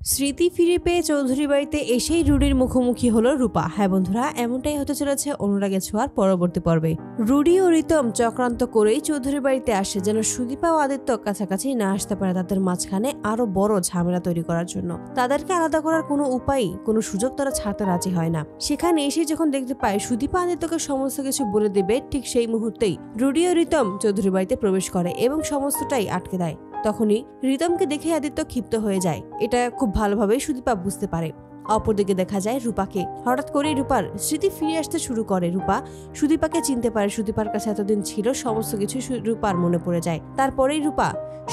স্মৃতি ফিরে পেয়ে চৌধুরী বাড়িতে এসেই রুডির মুখোমুখি হলো রূপা। হ্যাঁ বন্ধুরা, এমনটাই হতে চলেছে অনুরাগের ছোঁয়ার পরবর্তী পর্বে। রুডি ও রিতম চক্রান্ত করেই চৌধুরী বাড়িতে আসে যেন সুদীপা ও আদিত্য কাছাকাছি না আসতে পারে তাদের মাঝখানে আরো বড় ঝামেলা তৈরি করার জন্য। তাদেরকে আলাদা করার কোনো উপায়, কোনো সুযোগ তারা ছাড়তে রাজি হয় না। সেখানে এসে যখন দেখতে পায় সুদীপা আদিত্যকে সমস্ত কিছু বলে দেবে, ঠিক সেই মুহূর্তেই রুডি ও রিতম চৌধুরী বাড়িতে প্রবেশ করে এবং সমস্তটাই আটকে দেয়। তখনই রিতমকে দেখে আদিত্য ক্ষিপ্ত হয়ে যায়। এটা খুব ভালোভাবেই সুদীপা বুঝতে পারে। অপরদিকে দেখা যায় রূপাকে। হঠাৎ করেই রূপার স্মৃতি ফিরে আসতে শুরু করে। রূপা সুদীপাকে চিনতে পারে। সুদীপার কাছে এতদিন ছিল সমস্ত কিছু রূপার মনে পড়ে যায়। তারপরেই রূপা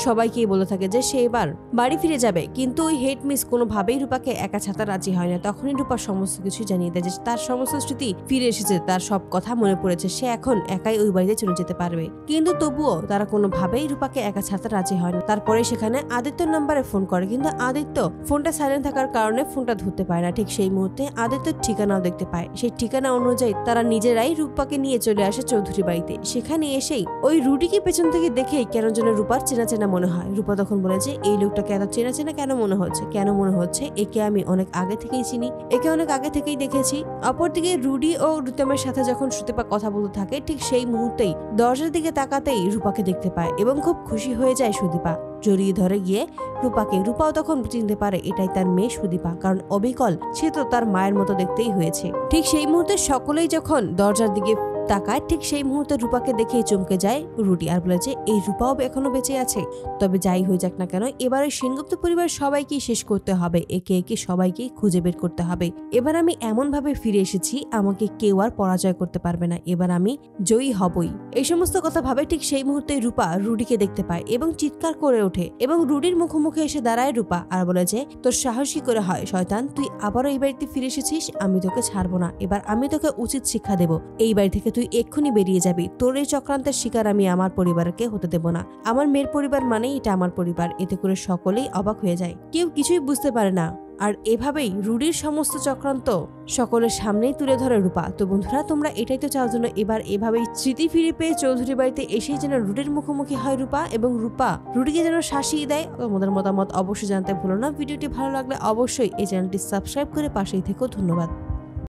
সবাইকেই বলে থাকে যে সে এবার বাড়ি ফিরে যাবে, কিন্তু ওই হেড মিস কোনোভাবেই রূপাকে একা ছাড়তে রাজি হয় না। তখনই রূপা সমস্ত কিছু জানিয়ে দেয় যে তার সমস্ত স্মৃতি ফিরে এসেছে, তার সব কথা মনে পড়েছে, সে এখন একাই ওই বাড়িতে চলে যেতে পারবে। কিন্তু তবুও তারা কোনোভাবেই রূপাকে একা ছাড়তে রাজি হয় না। তারপরে সেখানে আদিত্যর নাম্বারে ফোন করে, কিন্তু আদিত্য ফোনটা সাইলেন্ট থাকার কারণে ফোনটা ধরতে পারে না। ঠিক সেই মুহূর্তে আদিত্যর ঠিকানাও দেখতে পায়। সেই ঠিকানা অনুযায়ী তারা নিজেরাই রূপাকে নিয়ে চলে আসে চৌধুরী বাড়িতে। সেখানে এসেই ওই রুডিকে পেছন থেকে দেখেই কেন যেন রূপার চেনা চেনা মনে হয়। রূপা তখন বলে যে এই লোকটাকে এত চেনা চেনা কেন মনে হচ্ছে, একে আমি অনেক আগে থেকেই চিনি, একে অনেক আগে থেকেই দেখেছি। অপরদিকে রুডি ও রিতমের সাথে যখন সুদীপা কথা বলতে থাকে, ঠিক সেই মুহূর্তেই দরজার দিকে তাকাতেই রূপাকে দেখতে পায় এবং খুব খুশি হয়ে যায় সুদীপা। জড়িয়ে ধরে গিয়ে রূপাকে। রূপাও তখন চিনতে পারে এটাই তার মেয়ে সুদীপা, কারণ অবিকল সে তো তার মায়ের মতো দেখতেই হয়েছে। ঠিক সেই মুহূর্তে সকলেই যখন দরজার দিকে তাকায়, ঠিক সেই মুহূর্তে রূপাকে দেখেই চমকে যায় রুডি আর বলে যে এই রূপাও এখনো বেঁচে আছে। তবে যাই হয়ে যাক না কেন, এবার ওই সেনগুপ্ত পরিবার সবাইকেই শেষ করতে হবে, একে একে সবাইকেই খুঁজে বের করতে হবে। এবার আমি এমন ভাবে ফিরে এসেছি, আমাকে কেউ আর পরাজয় করতে পারবে না, এবার আমি জয়ী হবই। এই সমস্ত কথা ভাবে ঠিক সেই মুহূর্তে রূপা রুডিকে দেখতে পায় এবং চিৎকার করে ওঠে এবং রুডির মুখোমুখি এসে দাঁড়ায় রূপা আর বলে যে তোর সাহস কি করে হয় শয়তান, তুই আবারও এই বাড়িতে ফিরে এসেছিস, আমি তোকে ছাড়বো না, এবার আমি তোকে উচিত শিক্ষা দেব। এই বাড়ি থেকে তুই এক্ষুনি বেরিয়ে যাবি, তোর এই চক্রান্তের শিকার আমি আমার পরিবারকে হতে দেব না। আমার মেয়ের পরিবার মানেই এটা আমার পরিবার। এতে করে সকলেই অবাক হয়ে যায়, কেউ কিছুই বুঝতে পারে না। আর এভাবেই রুডির সমস্ত চক্রান্ত সকলের সামনেই তুলে ধরে রূপা। তো বন্ধুরা, তোমরা এটাই তো চাও যেন এবার এভাবেই স্মৃতি ফিরে পেয়ে চৌধুরী বাড়িতে এসেই যেন রুডির মুখোমুখি হয় রূপা এবং রূপা রুডিকে যেন শাসিয়ে দেয়। তোমাদের মতামত অবশ্যই জানতে ভুলো না। ভিডিওটি ভালো লাগলে অবশ্যই এই চ্যানেলটি সাবস্ক্রাইব করে পাশেই থেকো। ধন্যবাদ।